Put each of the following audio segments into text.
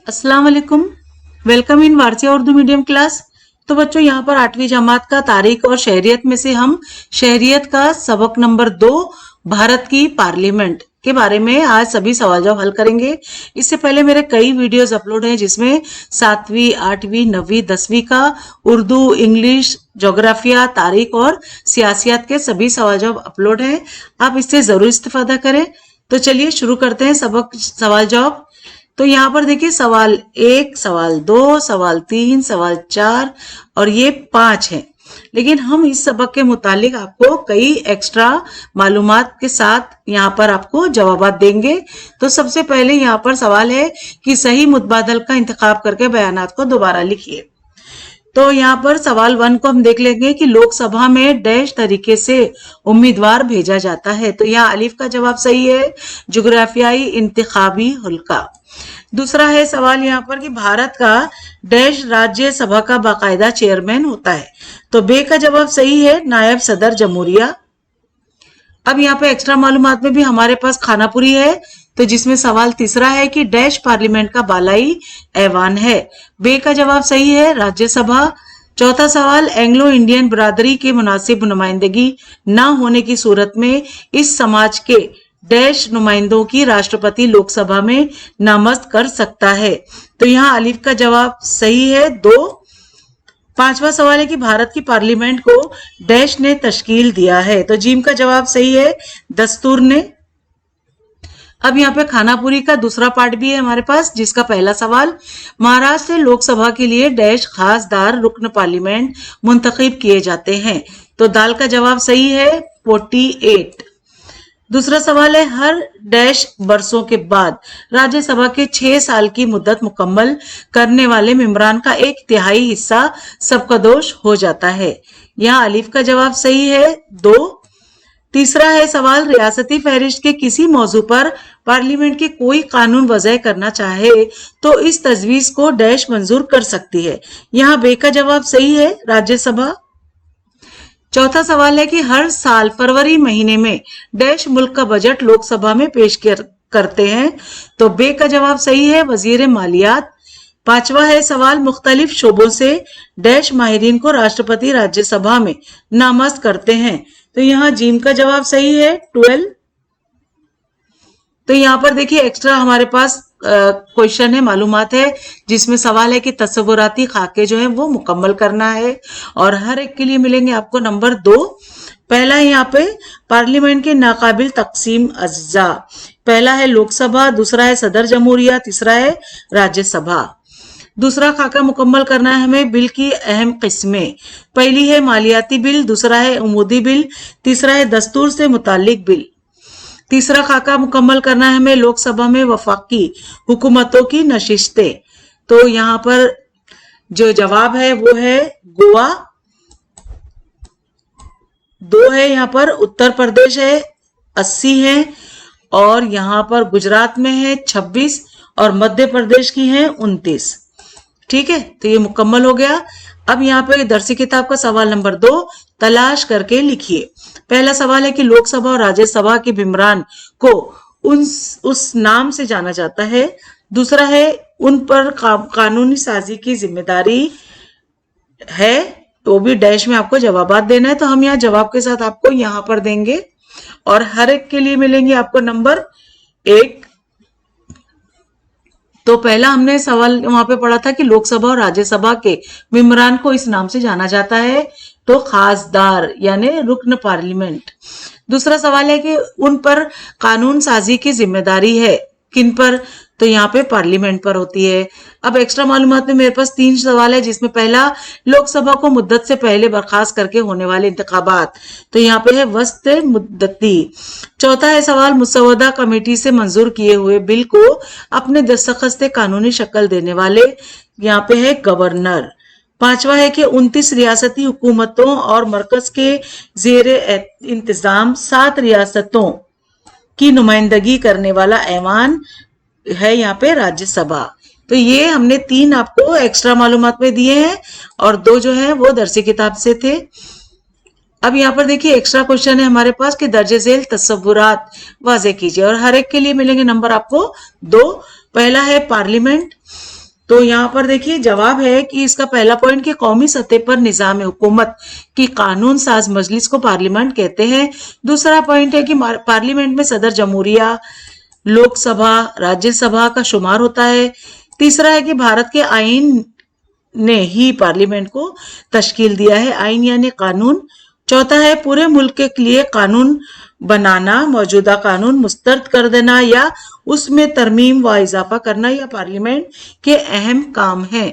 अस्सलाम वालेकुम, welcome in Warsia Urdu medium class. तो बच्चों यहाँ पर 8वीं जमात का तारीख और शहरियत में से हम शहरियत का सबक नंबर 2 भारत की पार्लियामेंट के बारे में आज सभी सवाल जवाब हल करेंगे। इससे पहले मेरे कई वीडियोस अपलोड हैं जिसमें 7वीं, 8वीं, 9वीं, 10वीं का उर्दू, इंग्लिश, ज्योग्राफिया, तारीख और सियासियत के सभी सवाल जवाब अपलोड हैं। आप इससे जरूर इस्तेफादा करें। तो चलिए शुरू करते हैं सबक सवाल जवाब। तो यहाँ पर देखिए सवाल 1, सवाल 2, सवाल 3, सवाल 4 और ये 5 है। लेकिन हम इस सबक के मुतालिक आपको कई एक्स्ट्रा मालूमात के साथ यहाँ पर आपको जवाबात देंगे। तो सबसे पहले यहाँ पर सवाल है कि सही मुतबादल का इंतखाब करके बयानात को दोबारा लिखिए। तो यहाँ पर सवाल 1 को हम देख लेंगे कि लोकसभा में डैश तरीके से उम्मीदवार भेजा जाता है। तो यहाँ अलिफ का जवाब सही है, जुग्राफियाई इंतखाबी हल्का। दूसरा है सवाल यहाँ पर कि भारत का डैश राज्यसभा का बाकायदा चेयरमैन होता है। तो बे का जवाब सही है, नायब सदर जमहूरिया। अब यहाँ पे एक्स्ट्रा मालूमात में भी हमारे पास खानापुरी है, तो जिसमें सवाल तीसरा है कि डैश पार्लियामेंट का बालाई ऐवान है। बे का जवाब सही है, राज्यसभा। चौथा सवाल एंग्लो इंडियन बरादरी के मुनासिब नुमाइंदगी न होने की सूरत में इस समाज के डैश नुमाइंदों की राष्ट्रपति लोकसभा में नामजद कर सकता है। तो यहाँ अलिफ का जवाब सही है, 2। पांचवा सवाल है कि भारत की पार्लियामेंट को डैश ने तश्कील दिया है। तो जीम का जवाब सही है, दस्तूर ने। अब यहाँ पे खानापुरी का दूसरा पार्ट भी है हमारे पास, जिसका पहला सवाल महाराष्ट्र लोकसभा के लिए डैश खासदार रुकन पार्लियामेंट मुंतखब किए जाते हैं। तो दाल का जवाब सही है, 48। दूसरा सवाल है हर डैश बरसों के बाद राज्यसभा के 6 साल की मुद्दत मुकम्मल करने वाले मेंबरान का 1/3 हिस्सा सबकदोश हो जाता है। यहाँ अलिफ का जवाब सही है, 2। तीसरा है सवाल रियासती फहरिस्त के किसी मौजू पर पार्लियामेंट के कोई कानून वज़अ करना चाहे तो इस तजवीज को डैश मंजूर कर सकती है। यहाँ बे का जवाब सही है, राज्यसभा। चौथा सवाल है कि हर साल फरवरी महीने में डैश मुल्क का बजट लोकसभा में पेश करते हैं। तो बे का जवाब सही है, वजीर मालियात। पांचवा है सवाल मुख्तलिफ शोबों से डैश माहिरीन को राष्ट्रपति राज्यसभा में नामजद करते हैं। तो यहाँ जीम का जवाब सही है, 12। तो यहाँ पर देखिए एक्स्ट्रा हमारे पास क्वेश्चन है, मालूमात है, जिसमें सवाल है कि तस्वुराती खाके जो है वो मुकम्मल करना है और हर एक के लिए मिलेंगे आपको नंबर 2। पहला है यहाँ पे पार्लियामेंट के नाकाबिल तकसीम अज्जा। पहला है लोकसभा, दूसरा है सदर जमहूरिया, तीसरा है राज्यसभा। दूसरा खाका मुकम्मल करना है हमें बिल की अहम किस्में। पहली है मालियाती बिल, दूसरा है उमूदी बिल, तीसरा है दस्तूर से मुतालिक बिल। तीसरा खाका मुकम्मल करना है हमें लोकसभा में वफाकी हुकूमतों की नशिस्तें। तो यहाँ पर जो जवाब है वो है गोवा। 2 है यहाँ पर उत्तर प्रदेश है, 80 है, और यहाँ पर गुजरात में है 26 और मध्य प्रदेश की है 29। ठीक है, तो ये मुकम्मल हो गया। अब यहाँ पे दरसी किताब का सवाल नंबर 2 तलाश करके लिखिए। पहला सवाल है कि लोकसभा और राज्यसभा के बिमरान को उस नाम से जाना जाता है। दूसरा है उन पर कानूनी साजी की जिम्मेदारी है, तो भी डैश में आपको जवाबात देना है। तो हम यहाँ जवाब के साथ आपको यहाँ पर देंगे और हर एक के लिए मिलेंगे आपको नंबर 1। तो पहला हमने सवाल वहां पे पढ़ा था कि लोकसभा और राज्यसभा के मेंबरान को इस नाम से जाना जाता है, तो खासदार यानी रुकन पार्लियामेंट। दूसरा सवाल है कि उन पर कानून साजी की जिम्मेदारी है, किन पर? तो यहाँ पे पार्लियामेंट पर होती है। अब एक्स्ट्रा मालूमात में मेरे पास 3 सवाल है, जिसमें पहला लोकसभा को मुद्दत से पहले बर्खास्त करके होने वाले इंतखाबात, तो यहाँ पे है वस्त मुद्दती। चौथा है सवाल मुसवदा कमेटी से मंजूर किए हुए बिल को अपने दस्तखत से कानूनी शक्ल देने वाले, यहाँ पे है गवर्नर। पांचवा है कि 29 रियासती हुकूमतों और मरकज के जेर इंतजाम 7 रियासतों की नुमाइंदगी करने वाला ऐवान है यहाँ पे राज्यसभा। तो ये हमने 3 आपको एक्स्ट्रा मालूमात में दिए हैं और 2 जो है वो दरसी किताब से थे। अब यहाँ पर देखिए एक्स्ट्रा क्वेश्चन है हमारे पास कि दर्जे झेल तस्वुरात वाजे कीजिए, और हर एक के लिए मिलेंगे नंबर आपको 2। पहला है पार्लियामेंट, तो यहाँ पर देखिए जवाब है कि इसका पहला पॉइंट कि कौमी सतह पर निजाम हुकूमत की कानून साज मजलिस को पार्लियामेंट कहते हैं। दूसरा पॉइंट है कि पार्लियामेंट में सदर जमहूरिया, लोकसभा, राज्यसभा का शुमार होता है। तीसरा है कि भारत के आईन ने ही पार्लियामेंट को तश्कील दिया है, आईन यानी कानून। चौथा है पूरे मुल्क के लिए कानून बनाना, मौजूदा कानून मुस्तरद कर देना या उसमें तरमीम व इजाफा करना या पार्लियामेंट के अहम काम है।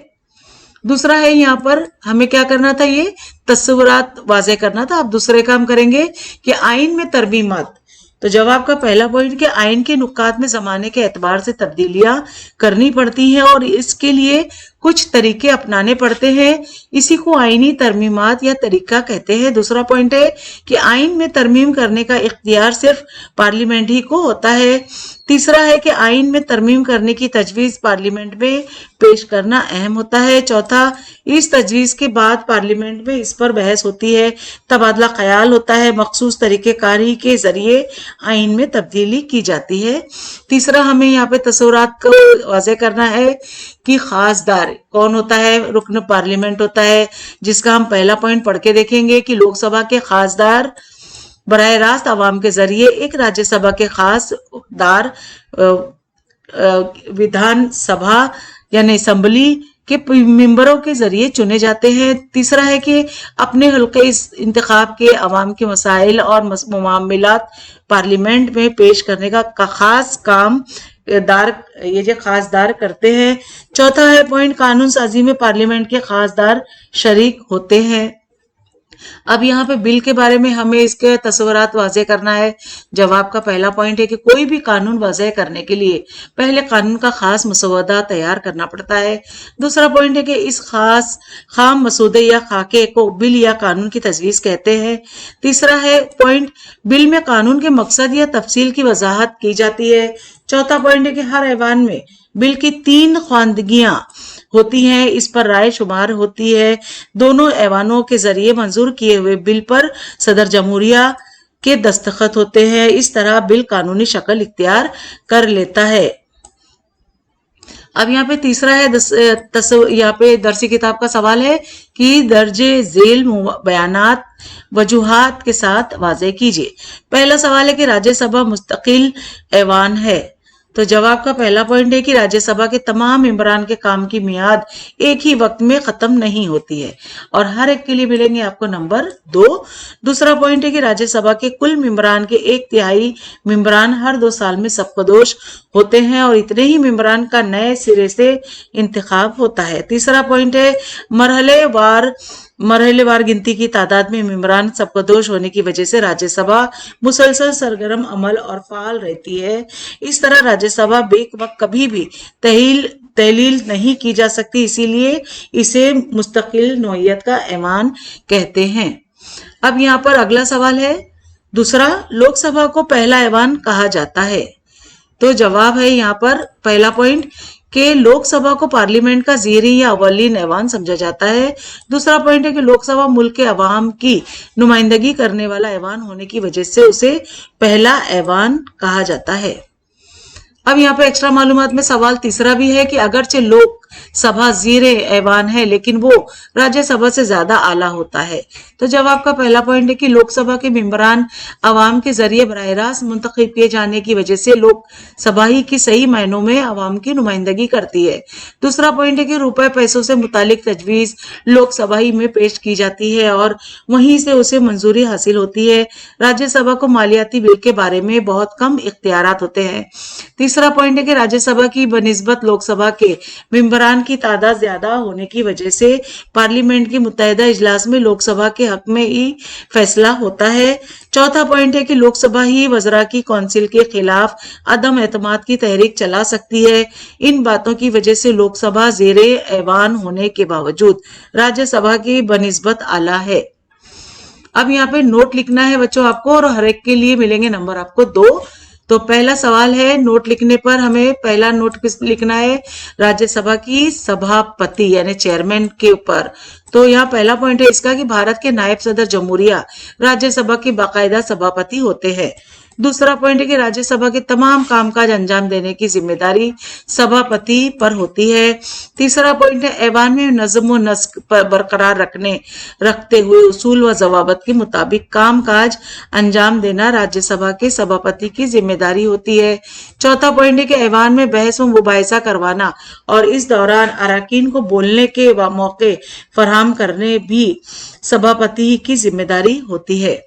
दूसरा है यहाँ पर हमें क्या करना था, ये तस्वुरात वाजे करना था। अब दूसरे काम करेंगे कि आइन में तरमीमात, तो जवाब का पहला पॉइंट कि आइन के नुकात में जमाने के एतबार से तब्दीलियां करनी पड़ती हैं और इसके लिए कुछ तरीके अपनाने पड़ते हैं, इसी को आईनी तरमीमात या तरीका कहते हैं। दूसरा पॉइंट है कि आइन में तरमीम करने का इख्तियार सिर्फ पार्लियामेंट ही को होता है। तीसरा है कि आइन में तरमीम करने की तजवीज पार्लियामेंट में पेश करना अहम होता है। चौथा, इस तजवीज के बाद पार्लियामेंट में इस पर बहस होती है, तबादला ख्याल होता है, मखसूस तरीक़ेकारी के जरिए आइन में तब्दीली की जाती है। तीसरा हमें यहाँ पे तस्वुरात को वाज़ेह करना है कि खासदार कौन होता है, रुकन पार्लियामेंट होता है, जिसका हम पहला पॉइंट पढ़ के देखेंगे कि लोकसभा के खासदार बराह रास्त आवाम के जरिए एक राज्यसभा के खासदार विधानसभा यानी असेंबली के मेंबरों के जरिए चुने जाते हैं। तीसरा है कि अपने हल्के इस इंतखाब के अवाम के मसाइल और मामलात पार्लियामेंट में पेश करने का खास काम ये जो खासदार करते हैं। चौथा है पॉइंट कानून साजी में पार्लियामेंट के खासदार शरीक होते हैं। अब यहाँ पे बिल के बारे में हमें इसके तस्वुरात वाज़ेह करना है। जवाब का पहला पॉइंट है कि कोई भी कानून वाज़ेह करने के लिए पहले कानून का खास मसौदा तैयार करना पड़ता है। दूसरा पॉइंट है कि इस खाम मसूदे या खाके को बिल या कानून की तजवीज कहते हैं। तीसरा है पॉइंट बिल में कानून के मकसद या तफसील की वजाहत की जाती है। चौथा पॉइंट है कि हर ऐवान में बिल की 3 ख्वानदगियां होती हैं, इस पर राय शुमार होती है। दोनों ऐवानों के जरिए मंजूर किए हुए बिल पर सदर जमहूरिया के दस्तखत होते हैं। इस तरह बिल कानूनी शक्ल इख्तियार कर लेता है। अब यहाँ पे तीसरा है यहाँ पे दरसी किताब का सवाल है कि दर्जे झेल बयानात वजूहात के साथ वाज़ेह कीजिए। पहला सवाल है कि राज्यसभा मुस्तकिल ऐवान है, तो जवाब का पहला पॉइंट है कि राज्यसभा के तमाम मेंबरान के काम की मियाद एक ही वक्त में खत्म नहीं होती है और हर एक के लिए मिलेंगे आपको नंबर 2। दूसरा पॉइंट है कि राज्यसभा के कुल मेंबरान के 1/3 मेंबरान हर 2 साल में सबकदोश होते हैं और इतने ही मेंबरान का नए सिरे से इंतखाब होता है। तीसरा पॉइंट है मरहलेवार गिनती की तादाद में मेंबरान सबकदोश होने की वजह से राज्यसभा मुसलसल सरगर्म अमल और फाल रहती है। इस तरह राज्यसभा बेक वक्त कभी भी तहलील नहीं की जा सकती, इसीलिए इसे मुस्तकिल नौइयत का ऐवान कहते हैं। अब यहाँ पर अगला सवाल है दूसरा, लोकसभा को पहला ऐवान कहा जाता है, तो जवाब है यहाँ पर पहला पॉइंट कि लोकसभा को पार्लियामेंट का ज़ेरी या अवलीन ऐवान समझा जाता है। दूसरा पॉइंट है कि लोकसभा मुल्क के अवाम की नुमाइंदगी करने वाला ऐवान होने की वजह से उसे पहला ऐवान कहा जाता है। अब यहाँ पे एक्स्ट्रा मालूमात में सवाल तीसरा भी है कि अगरचे लोग सभा ज़ेरे ऐवान है, लेकिन वो राज्यसभा से ज्यादा आला होता है। तो जवाब का पहला पॉइंट है कि लोकसभा के मेंबरान अवाम के जरिए बराह रास्त मुंतखब किए जाने की वजह से लोकसभा ही की सही मायनों में अवाम की नुमाइंदगी करती है। दूसरा पॉइंट है कि रुपए पैसों से मुतालिक तजवीज लोकसभा ही में पेश की जाती है और वहीं से उसे मंजूरी हासिल होती है। राज्यसभा को मालियाती बिल के बारे में बहुत कम इख्तियारात होते हैं। तीसरा पॉइंट है कि राज्यसभा की बनिस्बत लोकसभा के मेंबरान की तादाद ज्यादा होने की वजह से पार्लियामेंट की मुत्तहिदा इजलास में लोकसभा के हक में ही फैसला होता है। चौथा पॉइंट है कि लोकसभा ही वज़रा की कौंसिल के खिलाफ अदम एतमाद की तहरीक चला सकती है। इन बातों की वजह से लोकसभा ज़ेरे ऐवान होने के बावजूद राज्यसभा की बनिस्बत आला है। अब यहाँ पे नोट लिखना है बच्चों आपको, और हर एक के लिए मिलेंगे नंबर आपको 2। तो पहला सवाल है, नोट लिखने पर हमें पहला नोट किस लिखना है, राज्यसभा की सभापति यानी चेयरमैन के ऊपर। तो यहाँ पहला पॉइंट है इसका कि भारत के नायब सदर जमहूरिया राज्यसभा के बाकायदा सभापति होते हैं। दूसरा पॉइंट है कि राज्यसभा के तमाम कामकाज अंजाम देने की जिम्मेदारी सभापति पर होती है। तीसरा पॉइंट है ऐवान में नज़्म व नस्क पर बरकरार रखते हुए उसूल व जवाबत के मुताबिक कामकाज अंजाम देना राज्यसभा के सभापति की जिम्मेदारी होती है। चौथा पॉइंट है कि ऐवान में बहस व मुबाहिसा करवाना और इस दौरान अराकीन को बोलने के मौके फराहम करने भी सभापति की जिम्मेदारी होती है।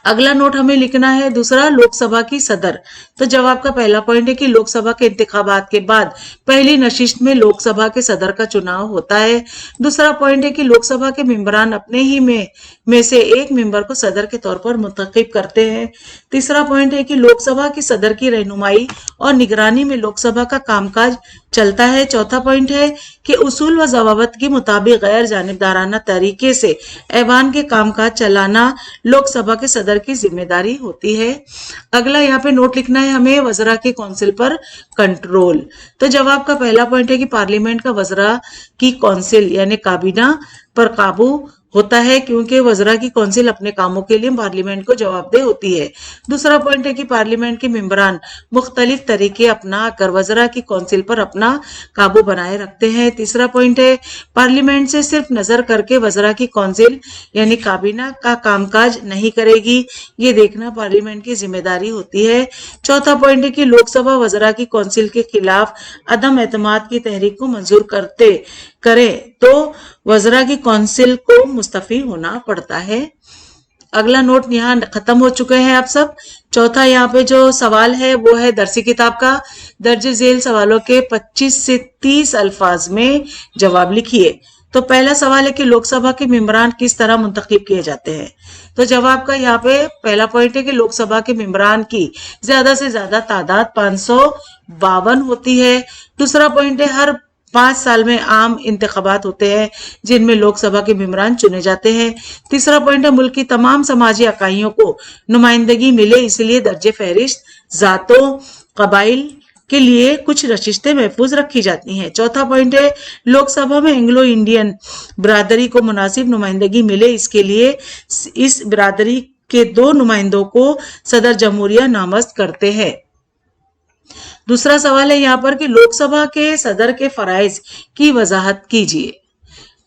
अगला नोट हमें लिखना है दूसरा, लोकसभा की सदर। तो जवाब का पहला पॉइंट है कि लोकसभा के इंतखाबात के बाद पहली नशिस्त में लोकसभा के सदर का चुनाव होता है। दूसरा पॉइंट है कि लोकसभा के मेंबरान अपने ही में से एक मेंबर को सदर के तौर पर मुंतखब करते हैं। तीसरा पॉइंट है कि लोकसभा की सदर की रहनुमाई और निगरानी में लोकसभा का कामकाज चलता है। चौथा पॉइंट है कि उसूल व जवाबत के मुताबिक गैर जानिबदाराना तरीके से ऐवान के कामकाज चलाना लोकसभा के सदर की जिम्मेदारी होती है। अगला यहाँ पे नोट लिखना है हमें, वज़रा के कौंसिल पर कंट्रोल। तो जवाब का पहला पॉइंट है कि पार्लियामेंट का वज़रा की कौंसिल यानी काबीना पर काबू होता है, क्योंकि वज़रा की कौंसिल अपने कामों के लिए पार्लियामेंट को जवाबदेह होती है। दूसरा पॉइंट है कि पार्लियामेंट के मेंबरान मुख्तलिफ तरीके अपना कर वज़रा की कौंसिल पर अपना काबू बनाए रखते हैं। तीसरा पॉइंट है पार्लियामेंट से सिर्फ नजर करके वज़रा की कौंसिल यानी काबीना का कामकाज नहीं करेगी, ये देखना पार्लियामेंट की जिम्मेदारी होती है। चौथा पॉइंट है कि लोकसभा वज़रा की कौंसिल के खिलाफ अदम एतमाद की तहरीक को मंजूर करे तो वज़रा की कौंसिल को मुस्तफी होना पड़ता है। अगला नोट यहाँ खत्म हो चुके हैं आप सब। चौथा यहाँ पे जो सवाल है वो है दरसी किताब का, दर्ज झेल सवालों के 25 से 30 अल्फाज में जवाब लिखिए। तो पहला सवाल है कि लोकसभा के मेंबरान किस तरह मुंतखब किए जाते हैं। तो जवाब का यहाँ पे पहला पॉइंट है कि लोकसभा के मेंबरान की ज्यादा से ज्यादा तादाद 552 होती है। दूसरा पॉइंट है हर 5 साल में आम इंतखाबात होते हैं जिनमें लोकसभा के मेंबरान चुने जाते हैं। तीसरा पॉइंट है मुल्क की तमाम समाजी इकाइयों को नुमाइंदगी मिले, इसलिए दर्जे फहरिस्त जातों कबाइल के लिए कुछ नशिस्तें महफूज रखी जाती हैं। चौथा पॉइंट है लोकसभा में एंग्लो इंडियन बिरादरी को मुनासिब नुमाइंदगी मिले, इसके लिए इस बिरादरी के 2 नुमाइंदों को सदर जमहूरिया नामजद करते हैं। दूसरा सवाल है यहाँ पर कि लोकसभा के सदर के फराइज की वजाहत कीजिए।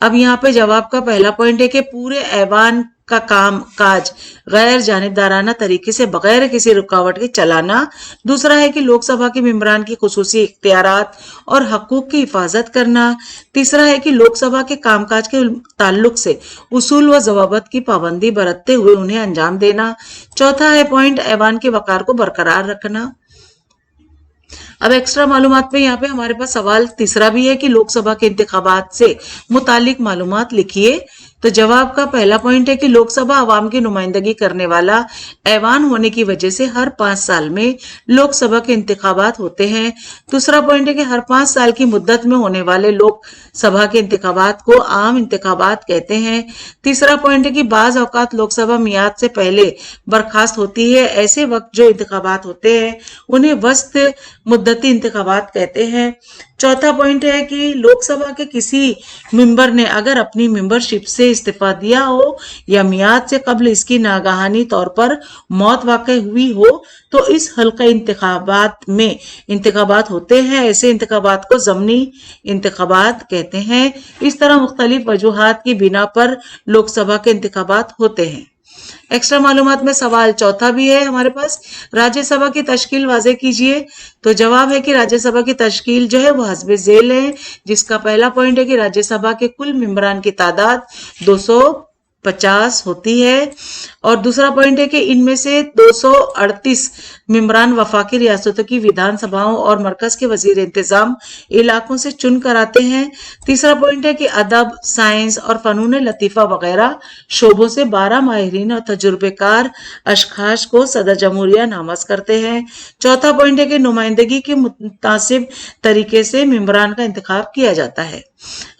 अब यहाँ पे जवाब का पहला पॉइंट है कि पूरे ऐवान का काम काज गैर जानिबदाराना तरीके से बगैर किसी रुकावट के चलाना। दूसरा है कि लोकसभा के मेंबरान की खुसूसी इख्तियारात और हकूक की हिफाजत करना। तीसरा है कि लोकसभा के कामकाज के ताल्लुक से उसूल व जवाबत की पाबंदी बरतते हुए उन्हें अंजाम देना। चौथा है पॉइंट ऐवान के वकार को बरकरार रखना। अब एक्स्ट्रा मालूमात पे यहाँ पे हमारे पास सवाल तीसरा भी है कि लोकसभा के इंतखाबात से मुतालिक मालूमात लिखिए। तो जवाब का पहला पॉइंट है कि लोकसभा आवाम की नुमाइंदगी करने वाला ऐवान होने की वजह से हर 5 साल में लोकसभा के इंतखाबात होते हैं। दूसरा पॉइंट है कि हर 5 साल की मुद्दत में होने वाले लोकसभा के इंतखाबात को आम इंतखाबात कहते हैं। तीसरा पॉइंट है कि बाज औकात लोकसभा मियाद से पहले बर्खास्त होती है, ऐसे वक्त जो इंतखाबात होते हैं उन्हें वस्त मुद्दती इंतखाबात कहते हैं। चौथा पॉइंट है कि लोकसभा के किसी मेंबर ने अगर अपनी मेंबरशिप से से इस्तीफा दिया हो या मियाद से कबल इसकी नागहानी तौर पर मौत वाक़ई हुई हो तो इस हल्का इंतखाबात में इंतखाबात होते हैं। ऐसे इंतखाबात को ज़मनी इंतखाबात कहते हैं। इस तरह मुख्तलिफ वजूहात की बिना पर लोकसभा के इंतखाबात होते हैं। एक्स्ट्रा मालूमात में सवाल चौथा भी है हमारे पास, राज्यसभा की तश्कील वाज़े कीजिए। तो जवाब है कि राज्यसभा की तश्कील जो है वो हस्बे ज़ेल है, जिसका पहला पॉइंट है कि राज्यसभा के कुल मेंबरान की तादाद 250 होती है, और दूसरा पॉइंट है कि इनमें से 238 मेंबरान वफाकी रियासतों की विधानसभाओं और मरकज के वजीर इंतजाम इलाकों से चुन कर आते हैं। तीसरा पॉइंट है कि अदब, साइंस और फनून लतीफ़ा वगैरह शोबों से 12 माहिरीन और तजुर्बेकार अशखास को सदर जमहूरिया नामज़ करते हैं। चौथा पॉइंट है कि नुमाइंदगी के मुतासिब तरीके से मेंबरान का इंतखाब किया जाता है।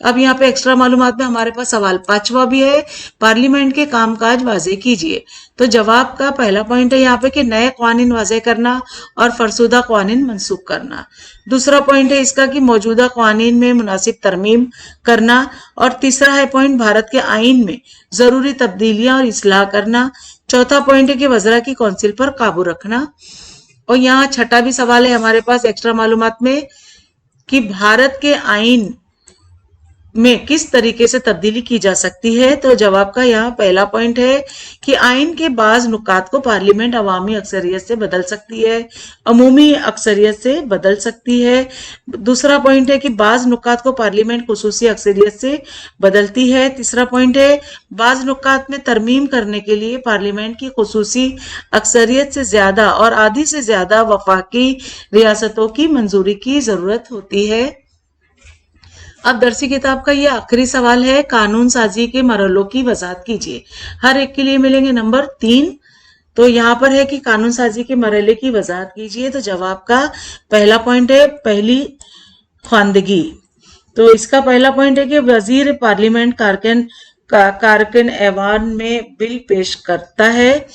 अब यहाँ पे एक्स्ट्रा मालूमात में हमारे पास सवाल पांचवा भी है, पार्लियामेंट के कामकाज वाज़े कीजिए। तो जवाब का पहला पॉइंट है यहाँ पे कि नए कानून वाज़े करना और फरसुदा कानून मंसूख करना। दूसरा पॉइंट है इसका कि मौजूदा कानून में मुनासिब तरमीम करना, और तीसरा है पॉइंट भारत के आइन में जरूरी तब्दीलियां और इस्लाह करना। चौथा पॉइंट है कि वज़रा की काउंसिल पर काबू रखना। और यहाँ छठा भी सवाल है हमारे पास एक्स्ट्रा मालूमात में कि भारत के आइन में किस तरीके से तब्दीली की जा सकती है। तो जवाब का यहाँ पहला पॉइंट है कि आइन के बाज नुकात को पार्लियामेंट अवामी अक्सरियत से बदल सकती है, अमूमी अक्सरियत से बदल सकती है। दूसरा पॉइंट है कि बाज नुकात को पार्लियामेंट खुसूसी अक्सरियत से बदलती है। तीसरा पॉइंट है बाज नुकात में तरमीम करने के लिए पार्लियामेंट की खुसूसी अक्सरियत से ज्यादा और आधी से ज्यादा वफाकी रियासतों की मंजूरी की जरूरत होती है। अब दरसी किताब का ये आखिरी सवाल है, कानून साजी के मरहलों की वजाहत कीजिए। हर एक के लिए मिलेंगे नंबर 3। तो यहाँ पर है कि कानून साजी के मरहले की वजाहत कीजिए। तो जवाब का पहला पॉइंट है पहली ख्वानदगी। तो इसका पहला पॉइंट है कि वजीर पार्लियामेंट कारकन ऐवान में बिल पेश करता है,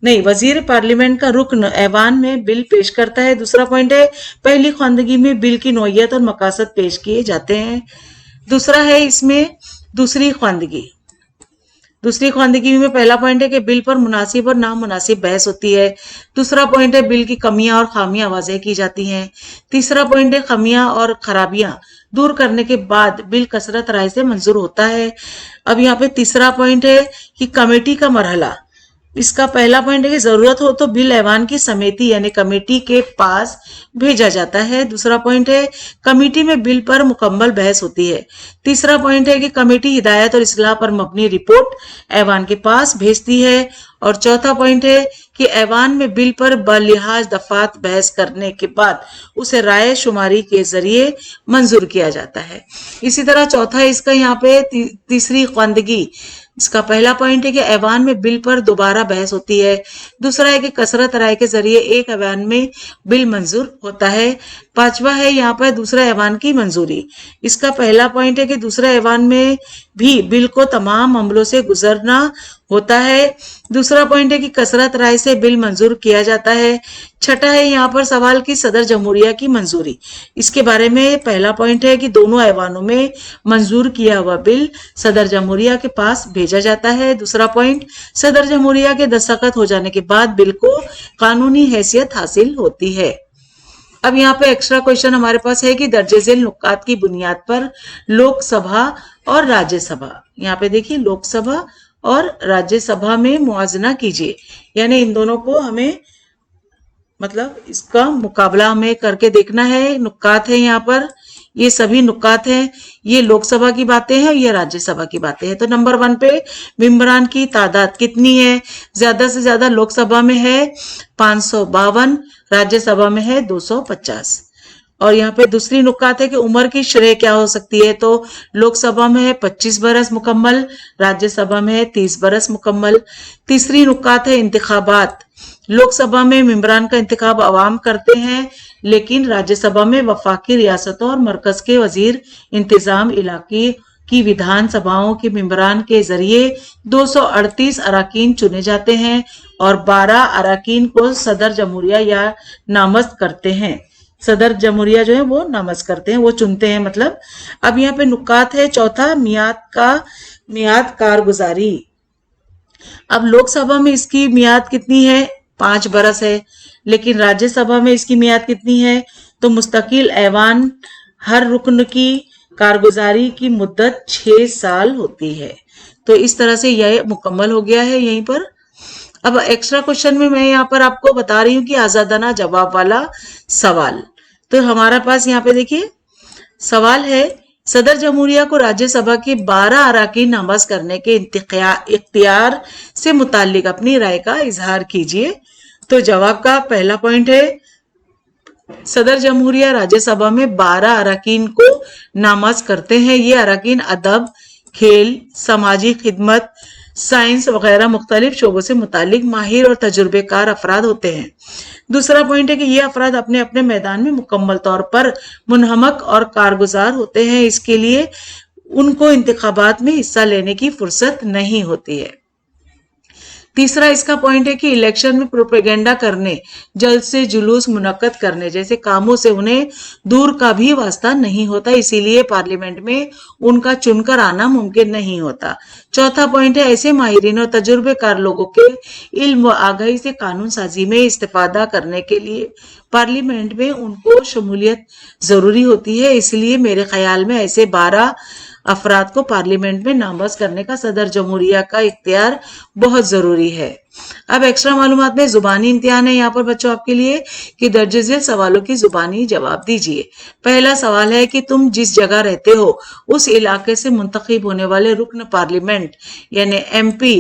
नहीं, वजीर पार्लियामेंट का रुकन ऐवान में बिल पेश करता है। दूसरा पॉइंट है पहली ख्वानदगी में बिल की नौयत और मकासद पेश किए जाते हैं। दूसरा है इसमें दूसरी ख्वानदगी में पहला पॉइंट है कि बिल पर मुनासिब और नामुनासिब बहस होती है। दूसरा पॉइंट है बिल की कमियां और खामियां वाज़ेह की जाती हैं। तीसरा पॉइंट है खमियां और खराबियां दूर करने के बाद बिल कसरत राय से मंजूर होता है। अब यहाँ पे तीसरा पॉइंट है कि कमेटी का मरहला। इसका पहला पॉइंट है कि जरूरत हो तो बिल ऐवान की समिति यानी कमेटी के पास भेजा जाता है। दूसरा पॉइंट है कमेटी में बिल पर मुकम्मल बहस होती है। तीसरा पॉइंट है कि कमेटी हिदायत और इस्लाह पर मबनी रिपोर्ट ऐवान के पास भेजती है। और चौथा पॉइंट है कि ऐवान में बिल पर बलिहाज दफात बहस करने के बाद उसे राय शुमारी के जरिए मंजूर किया जाता है। इसी तरह चौथा है इसका यहाँ पे तीसरी ख्वानदगी। इसका पहला पॉइंट है कि ऐवान में बिल पर दोबारा बहस होती है। दूसरा है कि कसरत राय के जरिए एक ऐवान में बिल मंजूर होता है। पांचवा है यहाँ पर दूसरा ऐवान की मंजूरी। इसका पहला पॉइंट है कि दूसरा ऐवान में भी बिल को तमाम अमलों से गुजरना होता है। दूसरा पॉइंट है कि कसरत राय से बिल मंजूर किया जाता है। छठा है यहाँ पर सवाल की सदर जमहूरिया की मंजूरी। इसके बारे में पहला पॉइंट है कि दोनों ऐवानों में मंजूर किया हुआ बिल सदर जमहूरिया के पास भेजा जाता है। दूसरा पॉइंट सदर जमहूरिया के दस्तखत हो जाने के बाद बिल को कानूनी हैसियत हासिल होती है। अब यहाँ पे एक्स्ट्रा क्वेश्चन हमारे पास है कि दर्जे झेल नुकात की बुनियाद पर लोकसभा और राज्यसभा, यहाँ पे देखिए लोकसभा और राज्यसभा में मुआजना कीजिए, यानी इन दोनों को हमें मतलब इसका मुकाबला हमें करके देखना है। नुकात है यहाँ पर, ये सभी नुकात हैं, ये लोकसभा की बातें हैं, ये राज्यसभा की बातें हैं। तो नंबर 1 पे मेंबरान की तादाद कितनी है? ज्यादा से ज्यादा लोकसभा में है 552, राज्यसभा में है 250। और यहाँ पे दूसरी नुकात है कि उम्र की श्रेय क्या हो सकती है? तो लोकसभा में है 25 बरस मुकम्मल, राज्यसभा में है 30 बरस मुकम्मल। तीसरी नुकात है इंतखाबात। लोकसभा में मेंबरान का इंतखाब अवाम करते हैं, लेकिन राज्यसभा में वफाकी रियासतों और मरकज के वजीर इंतजाम इलाके की विधानसभाओं के मेंबरान के जरिए 238 अराकीन चुने जाते हैं और 12 अराकीन को सदर जमहूरिया या नामज़द करते हैं। सदर जमहूरिया जो है वो नामज़द करते हैं, वो चुनते हैं मतलब। अब यहाँ पे नुकात है चौथा, मियाद का मियाद कारगुजारी। अब लोकसभा में इसकी मियाद कितनी है? 5 बरस है। लेकिन राज्यसभा में इसकी मियाद कितनी है? तो मुस्तकिल ऐवान हर रुकन की कारगुजारी की मुद्दत 6 साल होती है। तो इस तरह से यह मुकम्मल हो गया है यहीं पर। अब एक्स्ट्रा क्वेश्चन में मैं यहाँ पर आपको बता रही हूँ कि आजादाना जवाब वाला सवाल। तो हमारा पास यहाँ पे देखिए सवाल है, सदर जमहूरिया को राज्यसभा के 12 अराकीन नामज़ करने के इख्तियार से मुतालिक अपनी राय का इजहार कीजिए। तो जवाब का पहला पॉइंट है, सदर जमहूरिया राज्यसभा में 12 अराकीन को नामज़ करते हैं। ये अराकीन अदब, खेल, समाजी खिदमत, साइंस वगैरह मुख्तलिफ शोबों से मुतालिक माहिर और तजुर्बेकार अफराद होते हैं। दूसरा पॉइंट है कि ये अफराद अपने अपने मैदान में मुकम्मल तौर पर मुनहमक और कारगुजार होते हैं, इसके लिए उनको इंतखाबात में हिस्सा लेने की फुर्सत नहीं होती है। तीसरा इसका पॉइंट है कि इलेक्शन में प्रोपेगेंडा करने, जल्द से जुलूस मुनक्कद करने जैसे कामों से उन्हें दूर का भी वास्ता नहीं होता, इसीलिए पार्लियामेंट में उनका चुनकर आना मुमकिन नहीं होता। चौथा पॉइंट है, ऐसे माहिरीन और तजुर्बेकार लोगों के इल्म व आगाही से कानून साजी में इस्तेफादा करने के लिए पार्लियामेंट में उनको शमूलियत जरूरी होती है, इसलिए मेरे ख्याल में ऐसे 12 अफराद को पार्लियामेंट में नामज़द करने का सदर जमहूरिया का इख्तियार बहुत जरूरी है। अब एक्स्ट्रा मालूमात में जुबानी इम्तिहान है यहाँ पर बच्चों आपके लिए कि दर्ज झेल सवालों की जुबानी जवाब दीजिए। पहला सवाल है कि तुम जिस जगह रहते हो उस इलाके से मुंतखब होने वाले रुकन पार्लियामेंट यानी MP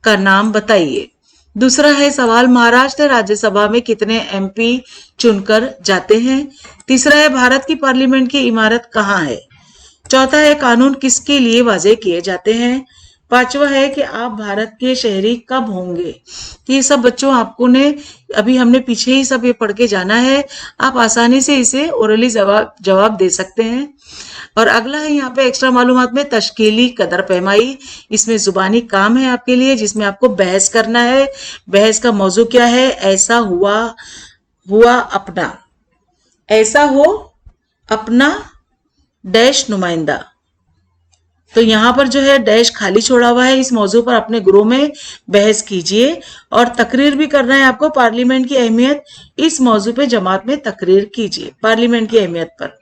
का नाम बताइए। दूसरा है सवाल, महाराष्ट्र राज्यसभा में कितने MP चुनकर जाते हैं? तीसरा है, भारत की पार्लियामेंट की इमारत कहाँ है? चौथा है, कानून किसके लिए वाजे किए जाते हैं? पांचवा है कि आप भारत के शहरी कब होंगे? ये सब बच्चों आपको ने अभी हमने पीछे ही सब ये पढ़ के जाना है, आप आसानी से इसे ओरली जवाब दे सकते हैं। और अगला है यहाँ पे एक्स्ट्रा मालूमात में तश्कीली कदर पैमाई, इसमें जुबानी काम है आपके लिए जिसमें आपको बहस करना है। बहस का मौजू क्या है? ऐसा हुआ अपना, ऐसा हो अपना डैश नुमाइंदा। तो यहाँ पर जो है डैश खाली छोड़ा हुआ है, इस मौजू पर अपने ग्रुप में बहस कीजिए और तकरीर भी करना है आपको पार्लियामेंट की अहमियत, इस मौजू पे जमात में तकरीर कीजिए पार्लियामेंट की अहमियत पर।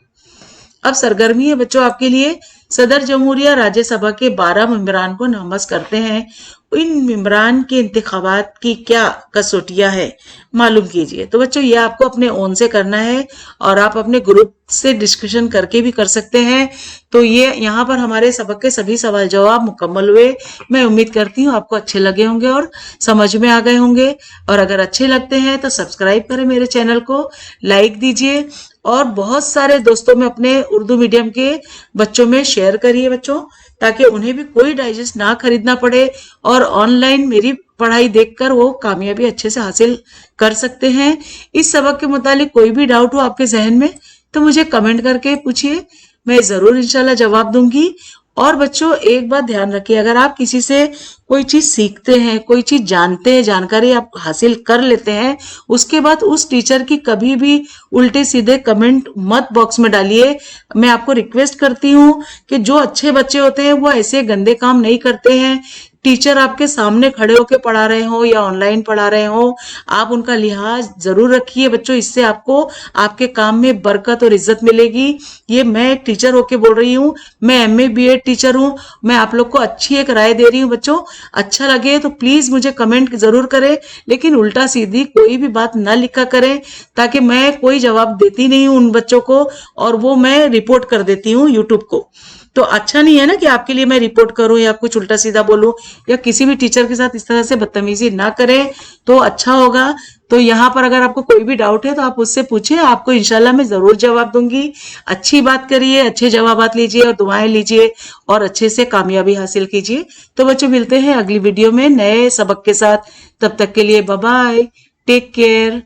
अब सरगर्मी है बच्चों आपके लिए, सदर जमहूरिया राज्यसभा के 12 मेंबरान को नामज़द करते हैं, इन मेंबरान के इंतखाबात की क्या कसौटियां है मालूम कीजिए। तो बच्चों ये आपको अपने ओन से करना है और आप अपने ग्रुप से डिस्कशन करके भी कर सकते हैं। तो ये यहाँ पर हमारे सबक के सभी सवाल जवाब मुकम्मल हुए। मैं उम्मीद करती हूँ आपको अच्छे लगे होंगे और समझ में आ गए होंगे। और अगर अच्छे लगते हैं तो सब्सक्राइब करें मेरे चैनल को, लाइक दीजिए और बहुत सारे दोस्तों में अपने उर्दू मीडियम के बच्चों में शेयर करिए बच्चों, ताकि उन्हें भी कोई डाइजेस्ट ना खरीदना पड़े और ऑनलाइन मेरी पढ़ाई देखकर वो कामयाबी अच्छे से हासिल कर सकते हैं। इस सबक के मुतालिक कोई भी डाउट हो आपके जहन में तो मुझे कमेंट करके पूछिए, मैं जरूर इंशाल्लाह जवाब दूंगी। और बच्चों एक बात ध्यान रखिए, अगर आप किसी से कोई चीज सीखते हैं, कोई चीज जानते हैं, जानकारी आप हासिल कर लेते हैं, उसके बाद उस टीचर की कभी भी उल्टे सीधे कमेंट मत बॉक्स में डालिए। मैं आपको रिक्वेस्ट करती हूँ कि जो अच्छे बच्चे होते हैं वो ऐसे गंदे काम नहीं करते हैं। टीचर आपके सामने खड़े होकर पढ़ा रहे हो या ऑनलाइन पढ़ा रहे हो, आप उनका लिहाज जरूर रखिए बच्चों, इससे आपको आपके काम में बरकत और इज्जत मिलेगी। ये मैं एक टीचर होके बोल रही हूँ, मैं MA BEd टीचर हूँ, मैं आप लोग को अच्छी एक राय दे रही हूँ बच्चों। अच्छा लगे तो प्लीज मुझे कमेंट जरूर करें, लेकिन उल्टा सीधी कोई भी बात ना लिखा करें, ताकि मैं कोई जवाब देती नहीं हूँ उन बच्चों को और वो मैं रिपोर्ट कर देती हूँ यूट्यूब को। तो अच्छा नहीं है ना कि आपके लिए मैं रिपोर्ट करूं या कुछ उल्टा सीधा बोलूं या किसी भी टीचर के साथ इस तरह से बदतमीजी ना करें तो अच्छा होगा। तो यहाँ पर अगर आपको कोई भी डाउट है तो आप उससे पूछिए, आपको इंशाल्लाह मैं जरूर जवाब दूंगी। अच्छी बात करिए, अच्छे जवाबात लीजिए और दुआएं लीजिए और अच्छे से कामयाबी हासिल कीजिए। तो बच्चों मिलते हैं अगली वीडियो में नए सबक के साथ, तब तक के लिए बाय बाय, टेक केयर।